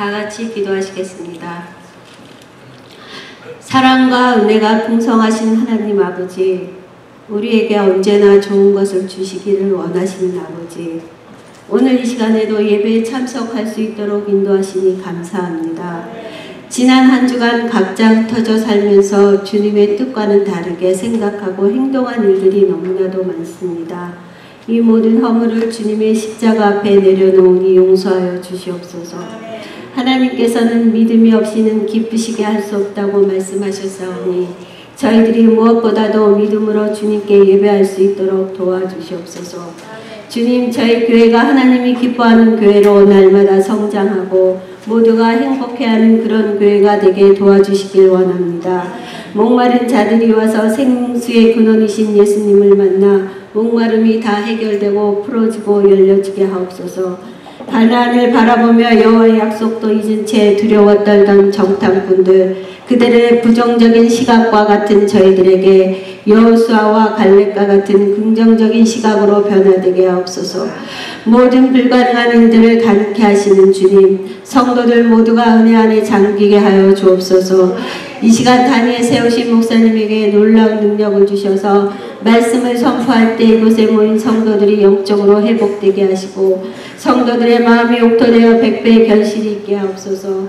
다 같이 기도하시겠습니다. 사랑과 은혜가 풍성하신 하나님 아버지, 우리에게 언제나 좋은 것을 주시기를 원하시는 아버지, 오늘 이 시간에도 예배에 참석할 수 있도록 인도하시니 감사합니다. 지난 한 주간 각자 흩어져 살면서 주님의 뜻과는 다르게 생각하고 행동한 일들이 너무나도 많습니다. 이 모든 허물을 주님의 십자가 앞에 내려놓으니 용서하여 주시옵소서. 하나님께서는 믿음이 없이는 기쁘시게 할 수 없다고 말씀하셨사오니 저희들이 무엇보다도 믿음으로 주님께 예배할 수 있도록 도와주시옵소서. 주님, 저희 교회가 하나님이 기뻐하는 교회로 날마다 성장하고 모두가 행복해하는 그런 교회가 되게 도와주시길 원합니다. 목마른 자들이 와서 생수의 근원이신 예수님을 만나 목마름이 다 해결되고 풀어지고 열려지게 하옵소서. 가나안을 바라보며 여호와의 약속도 잊은 채 두려워 떨던 정탐꾼들, 그들의 부정적인 시각과 같은 저희들에게 여호수아와 갈렙과 같은 긍정적인 시각으로 변화되게 하옵소서. 모든 불가능한 일들을 가능케 하시는 주님, 성도들 모두가 은혜 안에 잠기게 하여 주옵소서. 이 시간 단위에 세우신 목사님에게 놀라운 능력을 주셔서 말씀을 선포할 때 이곳에 모인 성도들이 영적으로 회복되게 하시고 성도들의 마음이 옥토되어 백배의 결실이 있게 하옵소서.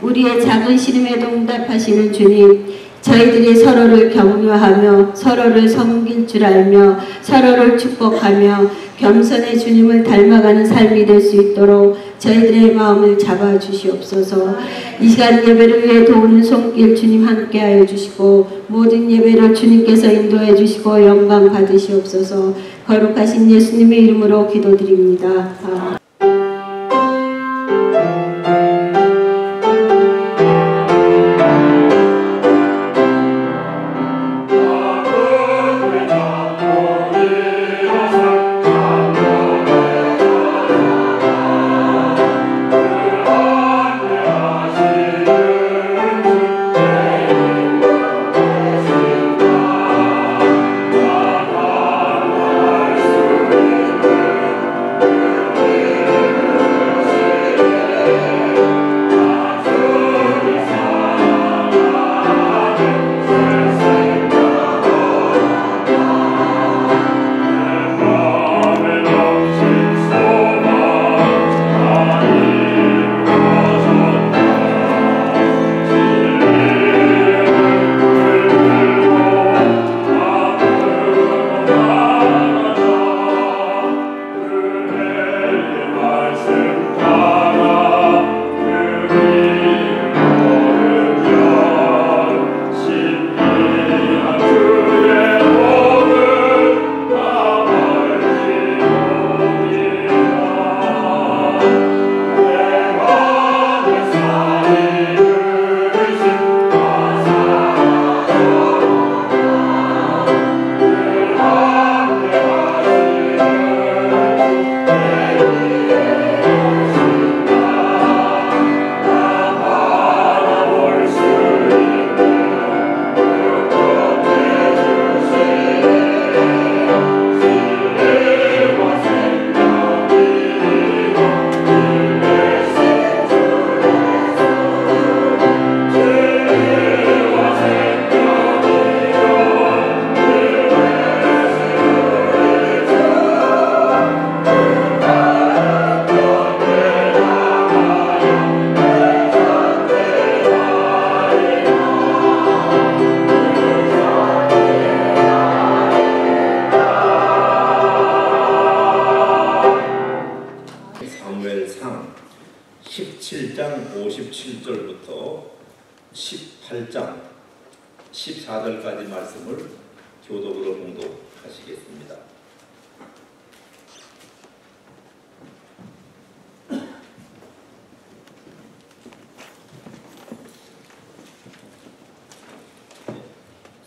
우리의 작은 시름에도 응답하시는 주님, 저희들이 서로를 격려하며 서로를 섬길 줄 알며 서로를 축복하며 겸손의 주님을 닮아가는 삶이 될 수 있도록 저희들의 마음을 잡아주시옵소서. 이 시간 예배를 위해 도우는 손길 주님 함께하여 주시고 모든 예배를 주님께서 인도해 주시고 영광 받으시옵소서. 거룩하신 예수님의 이름으로 기도드립니다. 아멘. 사무엘상 17장 57절부터 18장 14절까지 말씀을 교독으로 봉독하시겠습니다.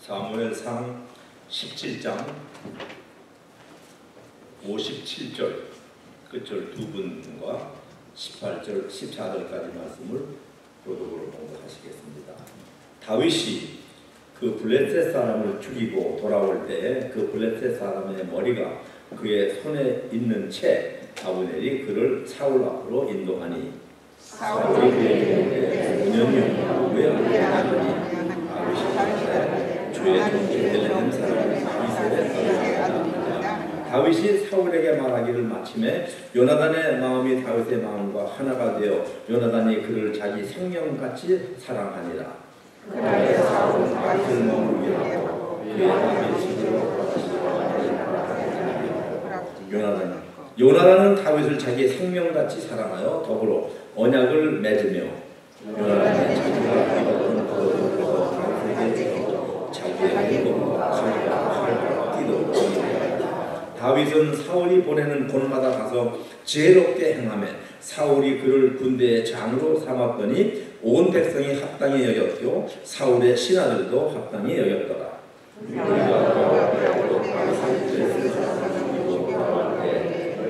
사무엘상 17장 57절 끝절 두 분과 18절, 14절까지 말씀을 교독으로 봉독하시겠습니다. 다윗이 그 블레셋 사람을 죽이고 돌아올 때 그 블레셋 사람의 머리가 그의 손에 있는 채 아브넬이 그를 사울 앞으로 인도하니 사울이 그에게 5년이요 왜 안하니 다윗이 주의 종되는 사람을 이스라엘에 떠났다. 다윗이 사울에게 말하기를 마침에 요나단의 마음이 다윗의 마음과 하나가 되어 요나단이 그를 자기 생명같이 사랑하니라. 그날에 사울은 다윗을 머물게 하고 그의 마음이 시기로 요나단은 다윗을 자기 생명같이 사랑하여 더불어 언약을 맺으며 요나단이 자기가 입었던 겉옷을 벗어 다윗에게 주어 자기의 무덤과 칼과 활과 띠도 주니라. 다윗은 사울이 보내는 곳마다 가서 지혜롭게 행하며 사울이 그를 군대의 장으로 삼았더니 온 백성이 합당히 여겼고 사울의 신하들도 합당히 여겼더라.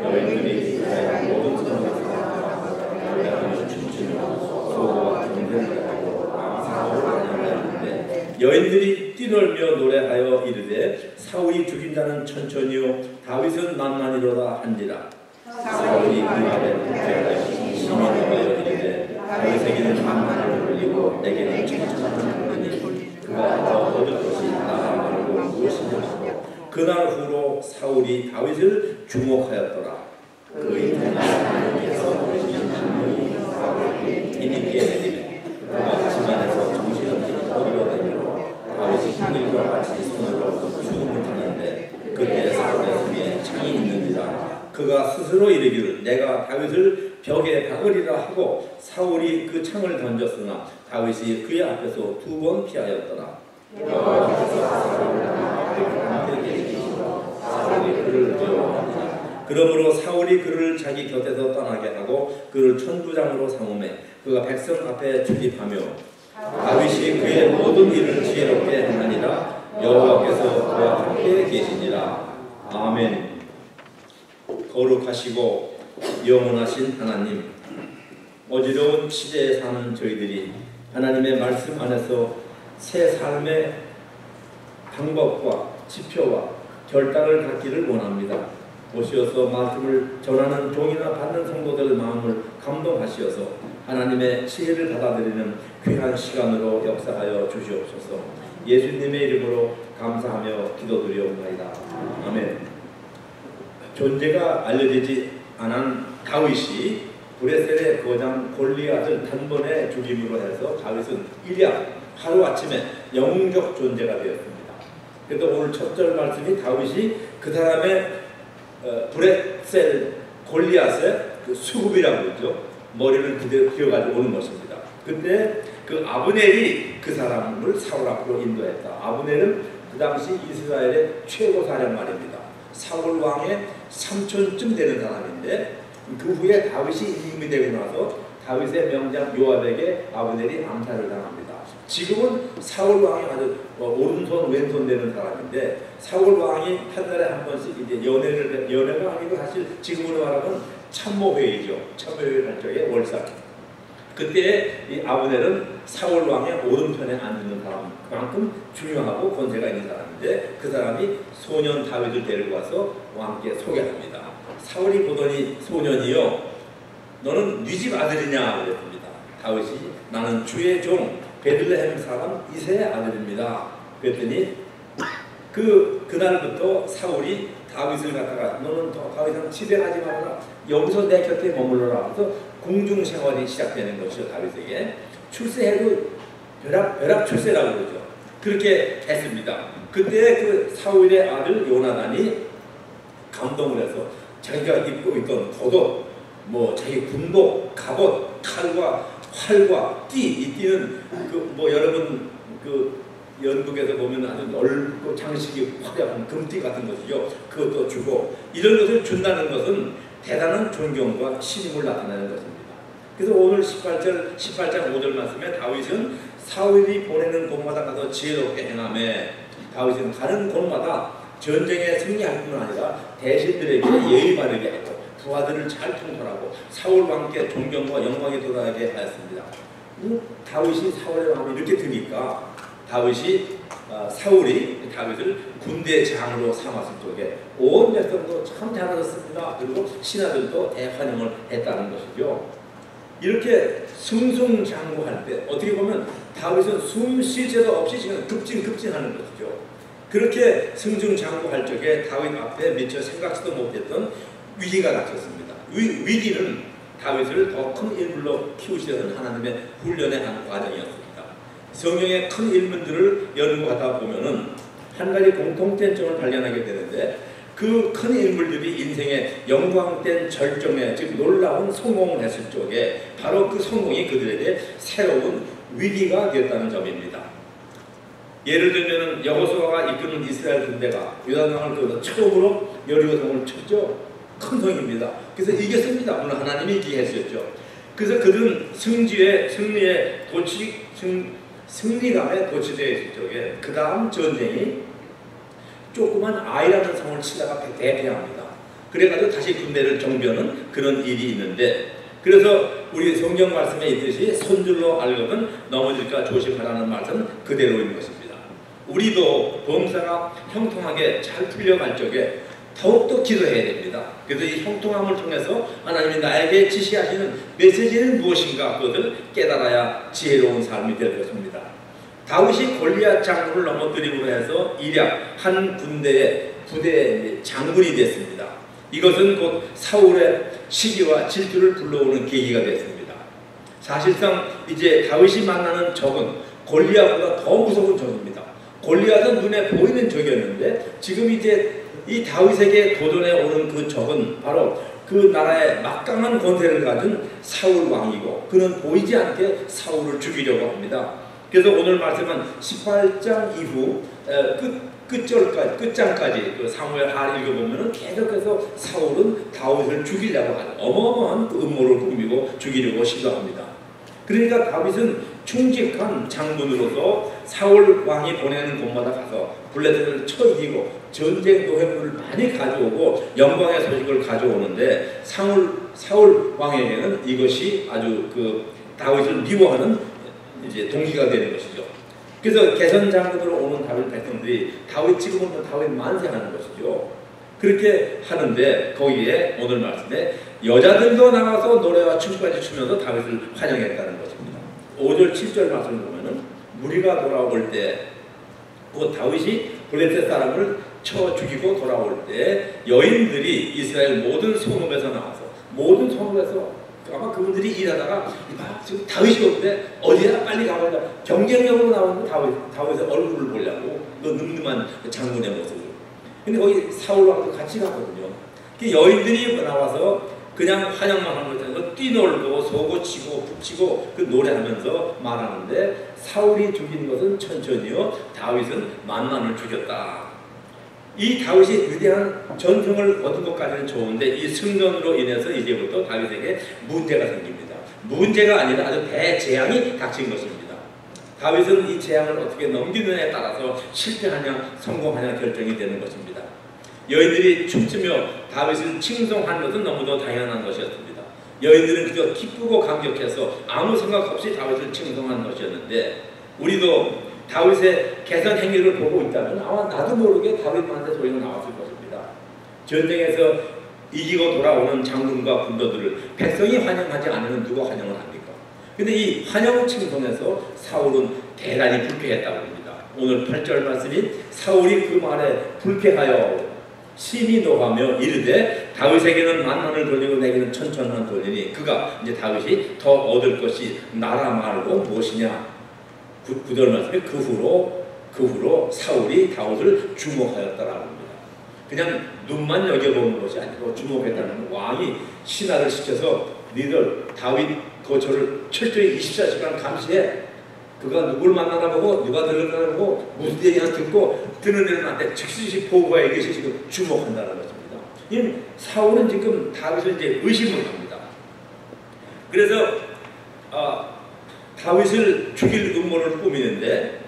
여인들이 모든 성에서 춤추며 소고와 경배를 하고 사울을 찬양하였는데 여인들이 뛰놀며 노래하여 이르되 사울이 죽인 자는 천천히요 다윗은 만만히로다 한지라. 사울이 그 말에 붙들어 심히 노하여 이르되 다윗에게는 만만을 돌리고 내게는 천천히 돌리니 그가 더 얻을 것이 나라 말고 무엇이냐. 그날 후로 사울이 다윗을 주목하였더라. 그 이튿날 하나님께서 보내신 장면이 사울에게 힘있게 내리매 그가 집안에서 정신없이 떠들어다니며 다윗이 하늘과 같이 손으로 죽음을 타는데 그때 사울의 손에 창이 있는지라. 그가 스스로 이르기를 내가 다윗을 벽에 박으리라 하고 사울이 그 창을 던졌으나 다윗이 그의 앞에서 2번 피하였더라. 그러므로 사울이 그를 자기 곁에서 떠나게 하고 그를 천부장으로 삼음해 그가 백성 앞에 출입하며 다윗이 그의 모든 일을 지혜롭게 행하니라. 여호와께서 그와 함께 계시니라. 아멘. 거룩하시고 영원하신 하나님, 어지러운 시대에 사는 저희들이 하나님의 말씀 안에서 새 삶의 방법과 지표와 결단을 갖기를 원합니다. 오시어서 말씀을 전하는 종이나 받는 성도들 마음을 감동하시어서 하나님의 지혜를 받아들이는 귀한 시간으로 역사하여 주시옵소서. 예수님의 이름으로 감사하며 기도드리옵나이다. 아멘. 존재가 알려지지 않은 다윗이 브레셀의 거장 골리앗을 단번에 죽임으로 해서 다윗은 일약 하루아침에 영웅적 존재가 되었습니다. 그래서 오늘 첫 절 말씀이 다윗이 그 사람의 브레셀 골리앗의 그 수급이라고 그러죠. 머리를 그대로 기어가지고 오는 것입니다. 근데 그 아브넬이 그 사람을 사울 앞으로 인도했다. 아브넬은 그 당시 이스라엘의 최고 사령관입니다. 사울 왕의 삼촌쯤 되는 사람인데 그 후에 다윗이 임금이 되고 나서 다윗의 명장 요압에게 아브넬이 암살을 당합니다. 지금은 사울 왕이 아주 오른손 왼손 되는 사람인데 사울 왕이 한 달에 한 번씩 이제 연회가 아니고 사실 지금으로 말하면 참모회의죠. 참모회의를 할 적에 월삭. 그때 이 아브넬은 사울 왕의 오른편에 앉는 사람, 그만큼 중요하고 권세가 있는 사람인데 그 사람이 소년 다윗을 데리고 와서 왕께 소개합니다. 사울이 보더니 소년이요, 너는 네 집 아들이냐 그랬습니다. 다윗이 나는 주의 종 베들레헴 사람 이새의 아들입니다. 그랬더니 그날부터 사울이 다윗을 갖다가 너는 더 이상 집에 가지 말아라. 여기서 내 곁에 머물러라. 그래서 궁중 생활이 시작되는 것이죠. 다윗에게. 출세해도 벼락 출세라고 그러죠. 그렇게 했습니다. 그때 그 사울의 아들 요나단이 감동을 해서 자기가 입고 있던 겉옷, 자기 군복, 갑옷, 칼과 활과 띠, 이 띠는 여러분 연극에서 보면 아주 넓고 장식이 화려한 금띠 같은 것이죠. 그것도 주고 이런 것을 준다는 것은 대단한 존경과 신임을 나타내는 것입니다. 그래서 오늘 18장 5절 말씀에 다윗은 사울이 보내는 곳마다 가서 지혜롭게 행하며 다윗은 가는 곳마다 전쟁에 승리할 뿐 아니라 대신들에게 예의 바르게 하고 부하들을 잘 통솔하고 사울 왕께 존경과 영광이 도달하게 하였습니다. 다윗이 사울의 마음이 이렇게 드니까 사울이 다윗을 군대 장으로 삼았을 적에 온 백성도 참 잘하셨습니다. 그리고 신하들도 대환영을 했다는 것이죠. 이렇게 승승장구할 때 어떻게 보면 다윗은 숨 쉴 새도 없이 지금 급진하는 것이죠. 그렇게 승승장구할 적에 다윗 앞에 미처 생각지도 못했던 위기가 닥쳤습니다. 위기는 다윗을 더 큰 인물로 키우시려는 하나님의 훈련의 한 과정이었습니다. 성경의 큰 인물들을 연구하다 보면은 한 가지 공통점을 발견하게 되는데, 그 큰 인물들이 인생의 영광된 절정에, 즉 놀라운 성공을 했을 적에 바로 그 성공이 그들에게 새로운 위기가 되었다는 점입니다. 예를 들면 여호수아가 이끄는 이스라엘 군대가 요단강을 건너 처음으로 여리고성을 쳤죠. 큰 성입니다. 그래서 이겼습니다. 물론 하나님이 이기게 했었죠. 그래서 그들은 승리의 승리감에 도취되어 있을 적에 그 다음 전쟁이 조그만 아이라는 성을 치다가 대패합니다. 그래가지고 다시 군대를 정비하는 그런 일이 있는데, 그래서 우리 성경 말씀에 있듯이 손줄로 앓으면 넘어질까 조심하라는 말씀 그대로인 것입니다. 우리도 범사가 형통하게 잘 풀려갈 적에 더욱더 기도해야 됩니다. 그래서 이 형통함을 통해서 하나님이 나에게 지시하시는 메시지는 무엇인가 그것을 깨달아야 지혜로운 삶이 될 것입니다. 다윗이 골리앗 장군을 넘어뜨림으로 해서 일약 한 군대의 부대의 장군이 됐습니다. 이것은 곧 사울의 시기와 질투를 불러오는 계기가 됐습니다. 사실상 이제 다윗이 만나는 적은 골리앗보다 더 무서운 적입니다. 골리앗은 눈에 보이는 적이었는데 지금 이제 이 다윗에게 도전해 오는 그 적은 바로 그 나라의 막강한 권세를 가진 사울 왕이고, 그는 보이지 않게 사울을 죽이려고 합니다. 그래서 오늘 말씀은 18장 이후 끝장까지 그 사무엘 하를 읽어보면 계속해서 사울은 다윗을 죽이려고 하는 어마어마한 그 음모를 꾸미고 죽이려고 시도합니다. 그러니까 다윗은 충직한 장군으로서 사울 왕이 보내는 곳마다 가서 블레셋을 쳐 이기고 전쟁 노획물을 많이 가져오고 영광의 소식을 가져오는데, 사울 왕에게는 이것이 아주 그 다윗을 미워하는 이제 동기가 되는 것이죠. 그래서 개선 장군으로 오는 다윗 백성들이 다윗 지금은 다윗 만세하는 것이죠. 그렇게 하는데 거기에 오늘 말씀에 여자들도 나가서 노래와 춤까지 추면서 다윗을 환영했다는 것입니다. 5절 7절 말씀을 보면은 무리가 돌아올 때, 그 다윗이 블레셋 사람을 쳐 죽이고 돌아올 때 여인들이 이스라엘 모든 성읍에서 나와서, 모든 성읍에서 아마 그분들이 일하다가 지금 다윗이 오는데 어디야 빨리 가보자, 경쟁력으로 나오는 다윗의 얼굴을 보려고, 그 늠름한 장군의 모습을. 근데 거기 사울 왕도 같이 가거든요. 그 여인들이 나와서 그냥 환영만 하는 것처럼 뛰놀고 서고 치고 북치고 그 노래하면서 말하는데, 사울이 죽인 것은 천천히요, 다윗은 만만을 죽였다. 이 다윗이 위대한 전승을 얻은 것까지는 좋은데 이 승전으로 인해서 이제부터 다윗에게 문제가 생깁니다. 문제가 아니라 아주 대재앙이 닥친 것입니다. 다윗은 이 재앙을 어떻게 넘기느냐에 따라서 실패하냐 성공하냐 결정이 되는 것입니다. 여인들이 춤추며 다윗을 칭송한 것은 너무도 당연한 것이었습니다. 여인들은 그저 기쁘고 감격해서 아무 생각 없이 다윗을 칭송한 것이었는데, 우리도 다윗의 개선 행위를 보고 있다면 아마 나도 모르게 다윗한테 소리가 나왔을 것입니다. 전쟁에서 이기고 돌아오는 장군과 군도들을 백성이 환영하지 않으면 누가 환영을 합니까? 근데 이 환영 칭송에서 사울은 대단히 불쾌했다고 합니다. 오늘 8절 말씀이 사울이 그 말에 불쾌하여 심히 노하며 이르되 다윗에게는 만만을 돌리고 내게는 천천만 돌리니 그가 이제 다윗이 더 얻을 것이 나라 말고 무엇이냐. 9절 말씀에 그 후로 사울이 다윗을 주목하였다라고 합니다. 그냥 눈만 여겨보는 것이 아니고 주목했다는, 왕이 신하를 시켜서 니들 다윗 거처를 철저히 24시간 감시해. 그가 누굴 만나나 보고 누가 들으나 보고 무슨 얘기나 듣고 듣는 애는 안 돼. 즉시 보고해. 이것이 지금 주목한다는 것입니다. 이 사울은 지금 다윗을 이제 의심을 합니다. 그래서 다윗을 죽일 음모를 꾸미는데,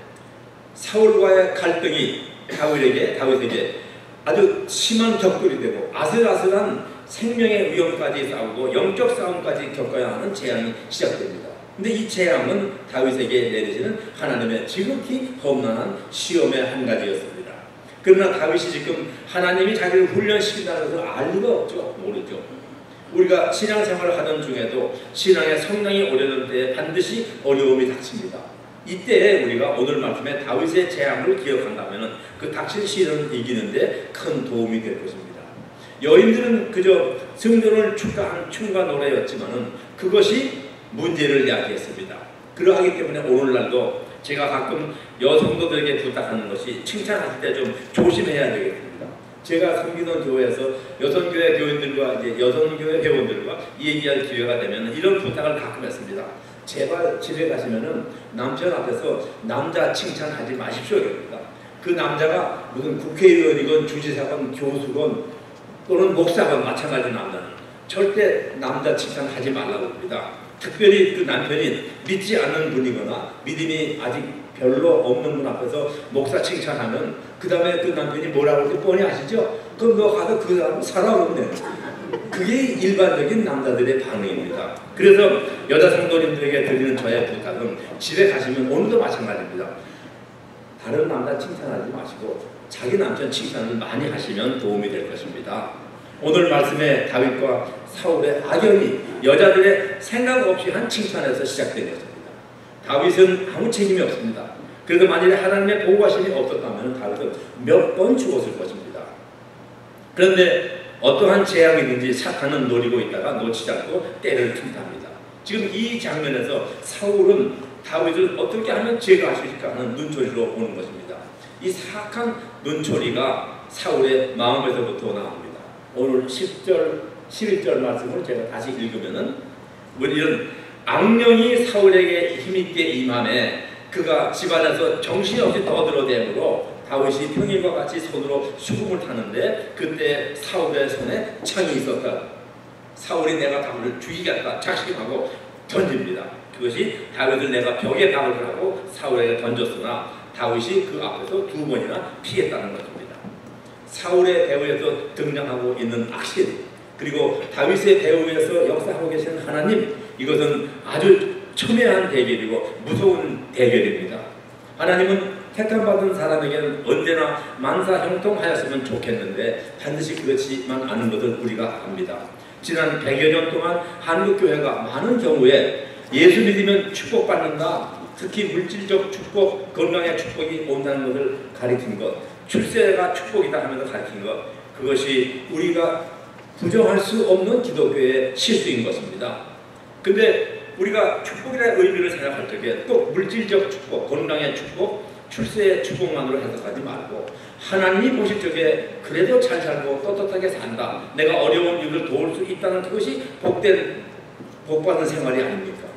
사울과의 갈등이 다윗에게 아주 심한 격돌이 되고 아슬아슬한 생명의 위험까지 싸우고 영적 싸움까지 겪어야 하는 재앙이 시작됩니다. 근데 이 재앙은 다윗에게 내리시는 하나님의 지극히 험난한 시험의 한 가지였습니다. 그러나 다윗이 지금 하나님이 자기를 훈련시킨다는 것을 알 리가 없죠. 모르죠. 우리가 신앙생활을 하던 중에도 신앙의 성장이 오려는 때에 반드시 어려움이 닥칩니다. 이때 우리가 오늘 말씀에 다윗의 재앙을 기억한다면 그 닥친 시련을 이기는데 큰 도움이 될 것입니다. 여인들은 그저 승전을 축가한 춤과 노래였지만은 그것이 문제를 야기했습니다. 그러하기 때문에 오늘날도 제가 가끔 여성도들에게 부탁하는 것이 칭찬할 때 좀 조심해야 되겠습니다. 제가 섬기던 교회에서 여성교회 교인들과 이제 여성교회 회원들과 얘기할 기회가 되면 이런 부탁을 가끔 했습니다. 제발 집에 가시면은 남편 앞에서 남자 칭찬하지 마십시오. 이럽니다. 그 남자가 무슨 국회의원이건 주지사건 교수건 또는 목사건 마찬가지 남자는 절대 남자 칭찬하지 말라고 합니다. 특별히 그 남편이 믿지 않는 분이거나 믿음이 아직 별로 없는 분 앞에서 목사 칭찬하면 그 다음에 그 남편이 뭐라고 할지 뻔히 아시죠? 그럼 너 가서 그 사람 살아오면 돼요. 그게 일반적인 남자들의 반응입니다. 그래서 여자 성도님들에게 드리는 저의 부탁은 집에 가시면 오늘도 마찬가지입니다. 다른 남자 칭찬하지 마시고 자기 남편 칭찬을 많이 하시면 도움이 될 것입니다. 오늘 말씀에 다윗과 사울의 악연이 여자들의 생각 없이 한 칭찬에서 시작된 것입니다. 다윗은 아무 책임이 없습니다. 그래도 만일에 하나님의 보호하심이 없었다면 다윗은 몇 번 죽었을 것입니다. 그런데 어떠한 재앙이든지 사탄은 노리고 있다가 놓치지 않고 때를 튼답니다. 지금 이 장면에서 사울은 다윗을 어떻게 하면 죄가 할 수 있을까 하는 눈초리로 보는 것입니다. 이 사악한 눈초리가 사울의 마음에서부터 나옵니다. 오늘 10절, 11절 말씀을 제가 다시 읽으면은 이런 악령이 사울에게 힘있게 임함에 그가 집안에서 정신없이 떠들어대므로 다윗이 평일과 같이 손으로 수금을 타는데 그때 사울의 손에 창이 있었다. 사울이 내가 다윗을 죽이겠다 작심하고 던집니다. 그것이 다윗을 내가 벽에 박을 하고 사울에게 던졌으나 다윗이 그 앞에서 2번이나 피했다는 것입니다. 사울의 배후에서 등장하고 있는 악신 그리고 다윗의 배후에서 역사하고 계시는 하나님 이것은 아주 첨예한 대결이고 무서운 대결입니다. 하나님은 택함받은 사람에게는 언제나 만사형통하였으면 좋겠는데 반드시 그렇지만 않은 것을 우리가 압니다. 지난 100여 년 동안 한국교회가 많은 경우에 예수 믿으면 축복받는다 특히 물질적 축복, 건강의 축복이 온다는 것을 가리킨 것 출세가 축복이다 하면서 가르친 것 그것이 우리가 부정할 수 없는 기독교의 실수인 것입니다. 근데 우리가 축복이라는 의미를 생각할 적에 또 물질적 축복, 건강의 축복, 출세의 축복만으로 해석하지 말고 하나님이 보실 적에 그래도 잘 살고 떳떳하게 산다. 내가 어려운 이유를 도울 수 있다는 그것이 복받은 생활이 아닙니까?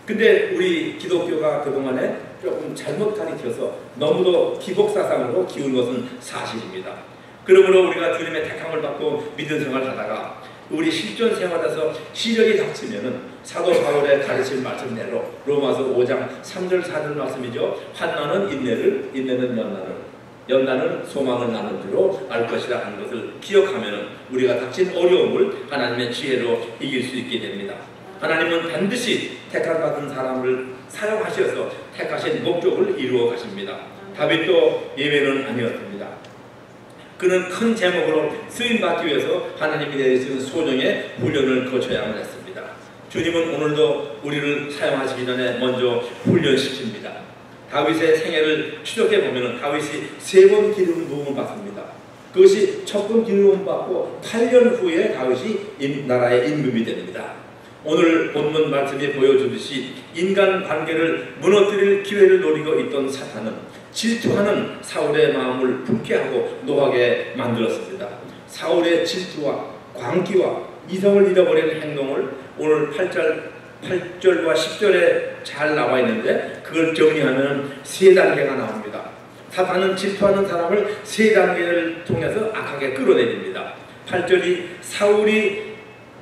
근데 우리 기독교가 그동안에 조금 잘못 가르쳐서 너무도 기복사상으로 기운 것은 사실입니다. 그러므로 우리가 주님의 택함을 받고 믿음 생활을 하다가 우리 실존 생활에서 시련이 닥치면은 사도 바울의 가르친 말씀대로 로마서 5장 3절 4절 말씀이죠. 환난은 인내를, 인내는 연단을, 연단은 소망을 나눈 줄로 알 것이라 하는 것을 기억하면은 우리가 닥친 어려움을 하나님의 지혜로 이길 수 있게 됩니다. 하나님은 반드시 택함받은 사람을 사용하셔서 택하신 목적을 이루어 가십니다. 다윗도 예외는 아니었습니다. 그는 큰 제목으로 쓰임받기 위해서 하나님이 내리신 소정의 훈련을 거쳐야만 했습니다. 주님은 오늘도 우리를 사용하시기 전에 먼저 훈련시킵니다. 다윗의 생애를 추적해 보면 다윗이 3번 기름 부음을 받습니다. 그것이 첫 번 기름 받고 8년 후에 다윗이 나라의 임금이 됩니다. 오늘 본문 말씀이 보여주듯이 인간 관계를 무너뜨릴 기회를 노리고 있던 사탄은 질투하는 사울의 마음을 불쾌하고 노하게 만들었습니다. 사울의 질투와 광기와 이성을 잃어버리는 행동을 오늘 8절과 10절에 잘 나와 있는데 그걸 정리하면 3단계가 나옵니다. 사탄은 질투하는 사람을 3단계를 통해서 악하게 끌어내립니다. 8절이 사울이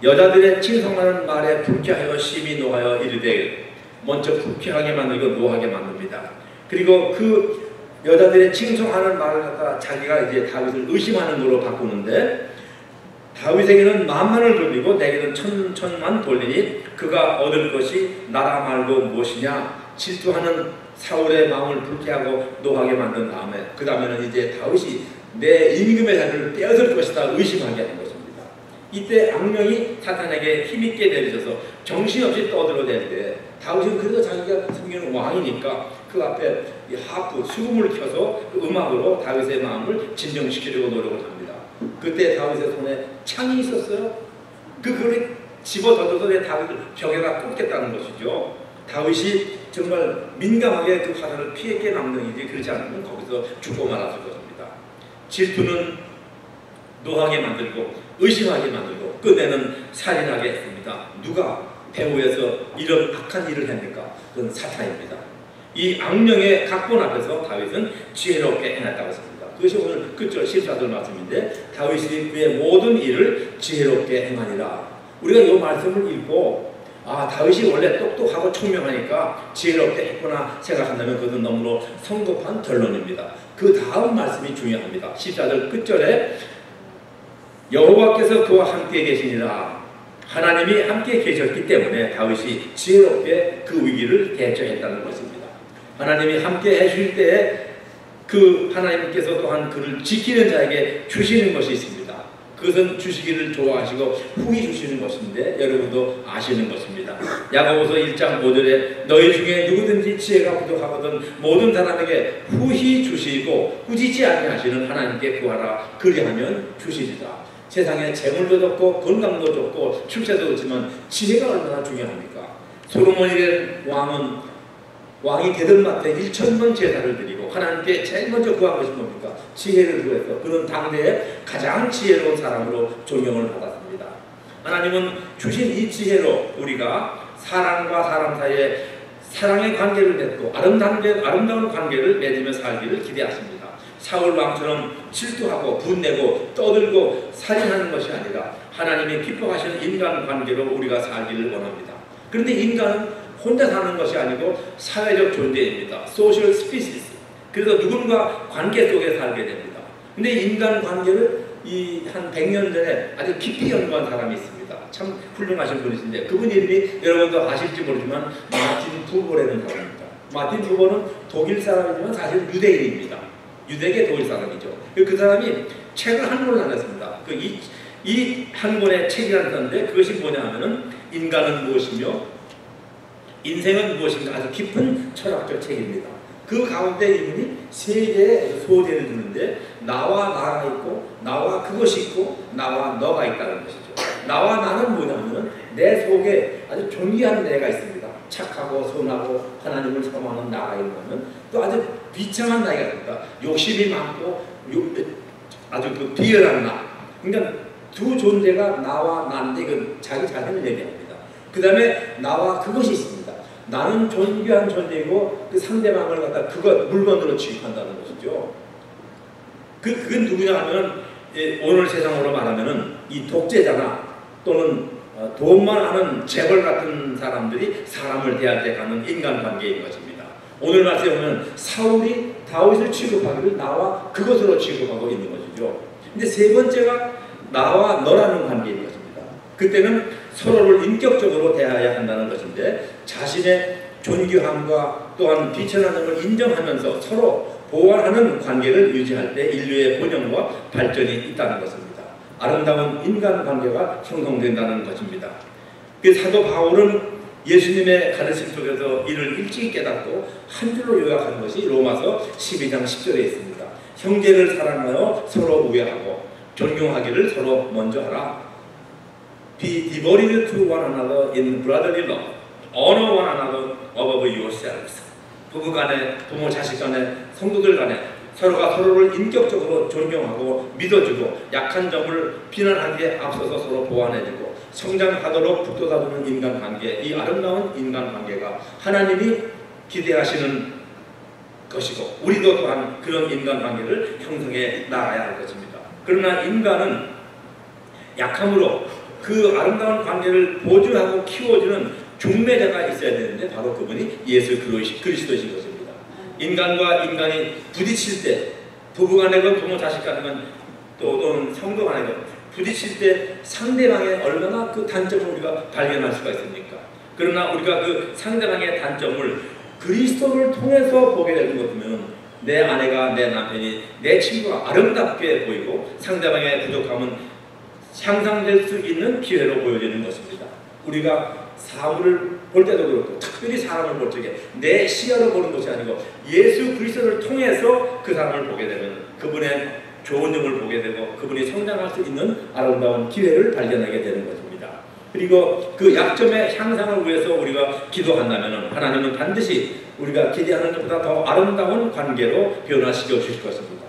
여자들의 칭송하는 말에 불쾌하여 심히 노하여 이르되 먼저 불쾌하게 만들고 노하게 만듭니다. 그리고 그 여자들의 칭송하는 말을 갖다가 자기가 이제 다윗을 의심하는 걸로 바꾸는데 다윗에게는 만만을 돌리고 내게는 천만 돌리니 그가 얻을 것이 나라 말고 무엇이냐 질투하는 사울의 마음을 불쾌하고 노하게 만든 다음에 그 다음에는 이제 다윗이 내 임금의 자리를 빼앗을 것이다 의심하게 하는 것입니다. 이때 악령이 사탄에게 힘있게 내리셔서 정신없이 떠들어댈 때 다윗은 그래도 자기가 생기는 왕이니까 그 앞에 이 하프, 수금을 켜서 그 음악으로 다윗의 마음을 진정시키려고 노력을 합니다. 그때 다윗의 손에 창이 있었어요. 그걸 집어던져서 내 다윗을 벽에다 꽂겠다는 것이죠. 다윗이 정말 민감하게 그 화살을 피했기에 남는이지 그렇지 않으면 거기서 죽고 말았을 것입니다. 질투는 노하게 만들고 의심하게 만들고 끝내는 살인하게 했습니다. 누가 배후에서 이런 악한 일을 합니까? 그건 사탄입니다. 이 악령의 각본 앞에서 다윗은 지혜롭게 행했다고 했습니다. 그것이 오늘 끝절 14절 말씀인데 다윗이 그의 모든 일을 지혜롭게 행하니라. 우리가 이 말씀을 읽고 다윗이 원래 똑똑하고 총명하니까 지혜롭게 했구나 생각한다면 그것은 너무나 성급한 결론입니다. 그 다음 말씀이 중요합니다. 14절 끝절에 여호와께서 그와 함께 계시니라. 하나님이 함께 계셨기 때문에 다윗이 지혜롭게 그 위기를 대처했다는 것입니다. 하나님이 함께 해주실 때에 그 하나님께서 또한 그를 지키는 자에게 주시는 것이 있습니다. 그것은 주시기를 좋아하시고 후히 주시는 것인데 여러분도 아시는 것입니다. 야고보서 1장 5절에 너희 중에 누구든지 지혜가 부족하거든 모든 사람에게 후히 주시고 후지지 아니하시는 하나님께 구하라. 그리하면 주시리라. 세상에 재물도 좋고 건강도 좋고 출세도 좋지만 지혜가 얼마나 중요합니까? 솔로몬이라는 왕이 게들마트에 1,000번 제사를 드리고 하나님께 제일 먼저 구한 것이 뭡니까? 지혜를 구해서 그는 당대에 가장 지혜로운 사람으로 존경을 받았습니다. 하나님은 주신 이 지혜로 우리가 사람과 사람 사이에 사랑의 관계를 맺고 아름다운 관계를 맺으며 살기를 기대하십니다. 사울 왕처럼 질투하고 분내고 떠들고 살인하는 것이 아니라 하나님이 기뻐하시는 인간관계로 우리가 살기를 원합니다. 그런데 인간은 혼자 사는 것이 아니고 사회적 존재입니다. 소셜 스피시스. 그래서 누군가 관계 속에 살게 됩니다. 근데 인간관계를 한 100년 전에 아주 깊이 연구한 사람이 있습니다. 참 훌륭하신 분이신데 그분 이름이 여러분도 아실지 모르지만 마틴 부버라는 사람입니다. 마틴 부버는 독일 사람이지만 사실 유대인입니다. 유대계 독일 사람이죠. 그 사람이 책을 한 권을 나눴습니다. 이 한 권의 책이라는 건데 그것이 뭐냐 하면은 인간은 무엇이며 인생은 무엇인가 아주 깊은 철학적 책입니다. 그 가운데 이분이 세 개의 소재를 주는데 나와 나가 있고 나와 그것이 있고 나와 너가 있다는 것이죠. 나와 나는 뭐냐면 내 속에 아주 존귀한 내가 있습니다. 착하고 선하고 하나님을 사모하는 나가 있는 또 아주 비참한 나이가 있습니다. 욕심이 많고 아주 그 비열한 나. 그러니까 두 존재가 나와 나인데 그 자기 자신을 얘기합니다. 그 다음에 나와 그것이 있습니다. 나는 존귀한 존재이고 그 상대방을 갖다 그것 물건으로 취급한다는 것이죠. 그건 누구냐 하면 오늘 세상으로 말하면은 이 독재자나 또는 돈만 아는 재벌 같은 사람들이 사람을 대할 때 갖는 인간관계인 것입니다. 오늘 말씀에 보면 사울이 다윗을 취급하기를 나와 그것으로 취급하고 있는 것이죠. 근데 세 번째가 나와 너라는 관계인 것입니다. 그때는 서로를 인격적으로 대해야 한다는 것인데 자신의 존귀함과 또한 비천한 점을 인정하면서 서로 보완하는 관계를 유지할 때 인류의 번영과 발전이 있다는 것입니다. 아름다운 인간관계가 형성된다는 것입니다. 그 사도 바울은 예수님의 가르침 속에서 이를 일찍 깨닫고 한 줄로 요약한 것이 로마서 12장 10절에 있습니다. 형제를 사랑하여 서로 우애하고 존경하기를 서로 먼저 하라. Be devoted to one another in brotherly love. Honor one another above yourselves. 부부 간에, 부모 자식 간에, 성도들 간에 서로가 서로를 인격적으로 존경하고 믿어주고 약한 점을 비난하기에 앞서서 서로 보완해주고 성장하도록 북돋아주는 인간관계, 이 아름다운 인간관계가 하나님이 기대하시는 것이고 우리도 또한 그런 인간관계를 형성해 나가야 할 것입니다. 그러나 인간은 약함으로 그 아름다운 관계를 보존하고 키워주는 중매자가 있어야 되는데 바로 그분이 예수 그리스도이신 것입니다. 인간과 인간이 부딪힐 때 부부간에건 부모 자식 간에건 또는 성도 간에건 부딪힐 때 상대방의 얼마나 그 단점을 우리가 발견할 수가 있습니까? 그러나 우리가 그 상대방의 단점을 그리스도를 통해서 보게 되는 것 보면 내 아내가 내 남편이 내 친구가 아름답게 보이고 상대방의 부족함은 향상될 수 있는 기회로 보여지는 것입니다. 우리가 사물을 볼 때도 그렇고 특별히 사람을 볼 적에 내 시야로 보는 것이 아니고 예수 그리스도를 통해서 그 사람을 보게 되면 그분의 좋은 점을 보게 되고 그분이 성장할 수 있는 아름다운 기회를 발견하게 되는 것입니다. 그리고 그 약점의 향상을 위해서 우리가 기도한다면 하나님은 반드시 우리가 기대하는 것보다 더 아름다운 관계로 변화시켜 주실 것입니다.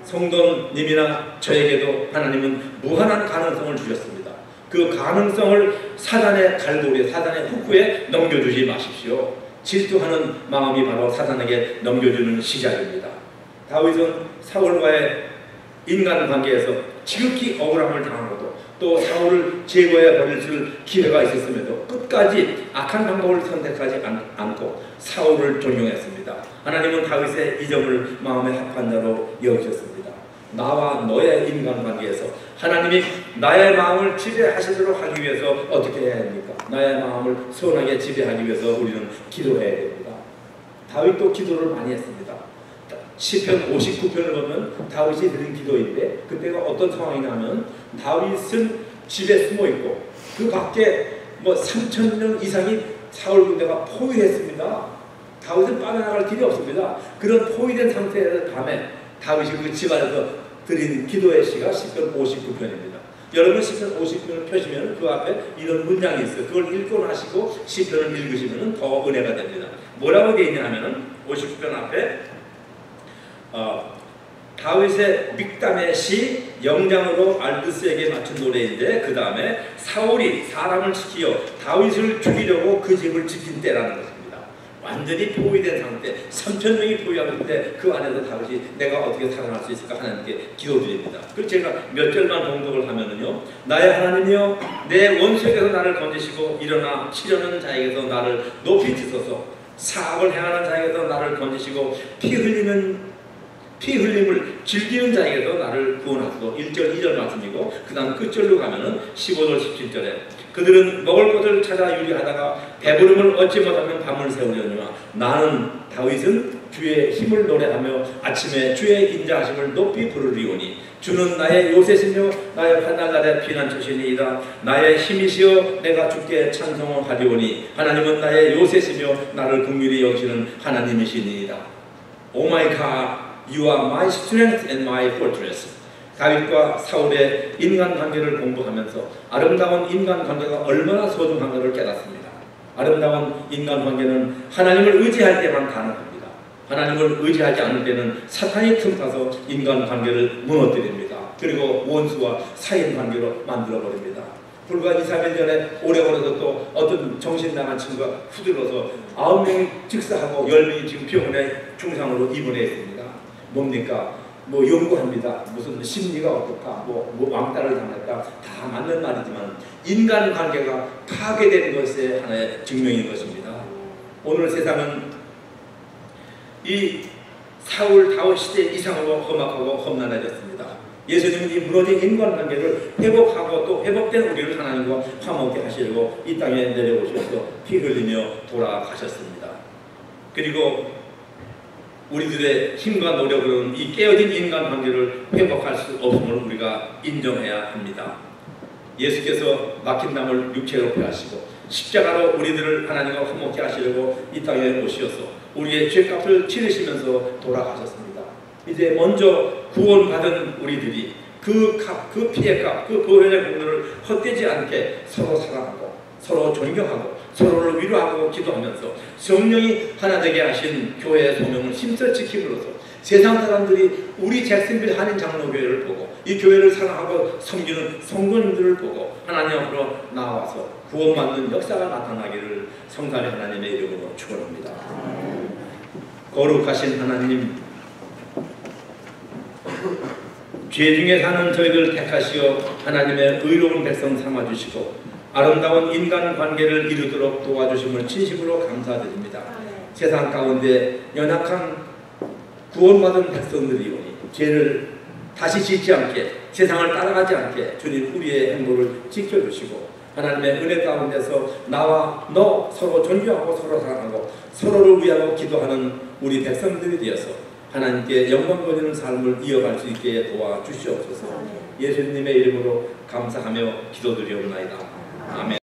성도님이나 저에게도 하나님은 무한한 가능성을 주셨습니다. 그 가능성을 사단의 갈고리에, 사단의 후크에 넘겨주지 마십시오. 질투하는 마음이 바로 사단에게 넘겨주는 시작입니다. 다윗은 사울과의 인간관계에서 지극히 억울함을 당하고도 또 사울을 제거해 버릴 기회가 있었음에도 끝까지 악한 방법을 선택하지 않고 사울을 존경했습니다. 하나님은 다윗의 이 점을 마음에 합한 자로 여기셨습니다. 나와 너의 인간관계에서 하나님이 나의 마음을 지배하시도록 하기 위해서 어떻게 해야 합니까? 나의 마음을 선하게 지배하기 위해서 우리는 기도해야 됩니다. 다윗도 기도를 많이 했습니다. 시편 59편을 보면 다윗이 드린 기도인데 그때가 어떤 상황이냐면 다윗은 집에 숨어 있고 그 밖에 3,000명 이상이 사울 군대가 포위했습니다. 다윗은 빠져나갈 길이 없습니다. 그런 포위된 상태에서 밤에 다윗이 그 집안에서 드린 기도의 시가 시편 59편입니다. 여러분 시편 59편을 펴시면 그 앞에 이런 문장이 있어요. 그걸 읽고 나시고 시편을 읽으시면 더 은혜가 됩니다. 뭐라고 되어 있냐 하면은 59편 앞에 다윗의 믹담의 시 영장으로 알드스에게 맞춘 노래인데 그 다음에 사울이 사람을 지키어 다윗을 죽이려고 그 집을 지킨 때라는 것입니다. 완전히 포위된 상태, 3,000명이 포위하고 있는데 그 안에서 다윗이 내가 어떻게 살아날 수 있을까 하나님께 기도드립니다. 그래서 제가 몇 절만 봉독을 하면은요, 나의 하나님이여 내 원수에게서 나를 건지시고 일어나 치려는 자에게서 나를 높이 드소서. 사악을 행하는 자에게서 나를 건지시고 피 흘림을 즐기는 자에게서 나를 구원하시고 1절 2절 말씀이고 그 다음 끝절로 가면은 15절 17절에 그들은 먹을 것을 찾아 유리하다가 배부름을 얻지 못하면 밤을 새우려니와 나는 다윗은 주의 힘을 노래하며 아침에 주의 인자하심을 높이 부르리오니 주는 나의 요새시며 나의 환난날의 피난처시니이다. 나의 힘이시여 내가 주께 찬송을 하리오니 하나님은 나의 요새시며 나를 긍휼히 여기시는 하나님이시니이다. 오 마이 갓 You are my strength and my fortress. 다윗과 사울의 인간관계를 공부하면서 아름다운 인간관계가 얼마나 소중한가를 깨닫습니다. 아름다운 인간관계는 하나님을 의지할 때만 가능합니다. 하나님을 의지하지 않을 때는 사탄이 틈타서 인간관계를 무너뜨립니다. 그리고 원수와 사인관계로 만들어버립니다. 불과 2, 3일 전에 오레곤에서 또 어떤 정신나간 친구가 후들어서 9명이 즉사하고 10명이 지금 병원에 중상으로 입원해 있습니다. 뭡니까? 연구합니다. 무슨 심리가 어떻다, 왕따를 당했다, 다 맞는 말이지만 인간관계가 파괴되는 것의 하나의 증명인 것입니다. 오늘 세상은 이 사울 다윗 시대 이상으로 험악하고 험난해졌습니다. 예수님은 이 무너진 인간관계를 회복하고 또 회복된 우리를 하나님과 화목케 하시려고 이 땅에 내려오셔서 피 흘리며 돌아가셨습니다. 그리고 우리들의 힘과 노력으로는 이 깨어진 인간관계를 회복할 수 없음을 우리가 인정해야 합니다. 예수께서 막힌 담을 육체로 펴하시고 십자가로 우리들을 하나님과 화목케 하시려고 이 땅에 오셔서 우리의 죄값을 치르시면서 돌아가셨습니다. 이제 먼저 구원받은 우리들이 그 피해값, 그 보혈의 공로를 헛되지 않게 서로 사랑하고 서로 존경하고 서로를 위로하고 기도하면서 성령이 하나 되게 하신 교회의 소명을 힘써 지킴으로써 세상 사람들이 우리 잭슨빌 한인 장로교회를 보고 이 교회를 사랑하고 섬기는 성도님들을 보고 하나님 앞으로 나와서 구원받는 역사가 나타나기를 성삼위 하나님의 이름으로 축원합니다. 거룩하신 하나님, 죄 중에 사는 저희들 택하시어 하나님의 의로운 백성 삼아주시고 아름다운 인간관계를 이루도록 도와주심을 진심으로 감사드립니다. 세상 가운데 연약한 구원받은 백성들이 오니 죄를 다시 짓지 않게 세상을 따라가지 않게 주님 우리의 행보를 지켜주시고 하나님의 은혜 가운데서 나와 너 서로 존경하고 서로 사랑하고 서로를 위하여 기도하는 우리 백성들이 되어서 하나님께 영광 돌리는 삶을 이어갈 수 있게 도와주시옵소서. 예수님의 이름으로 감사하며 기도드리옵나이다. 아멘.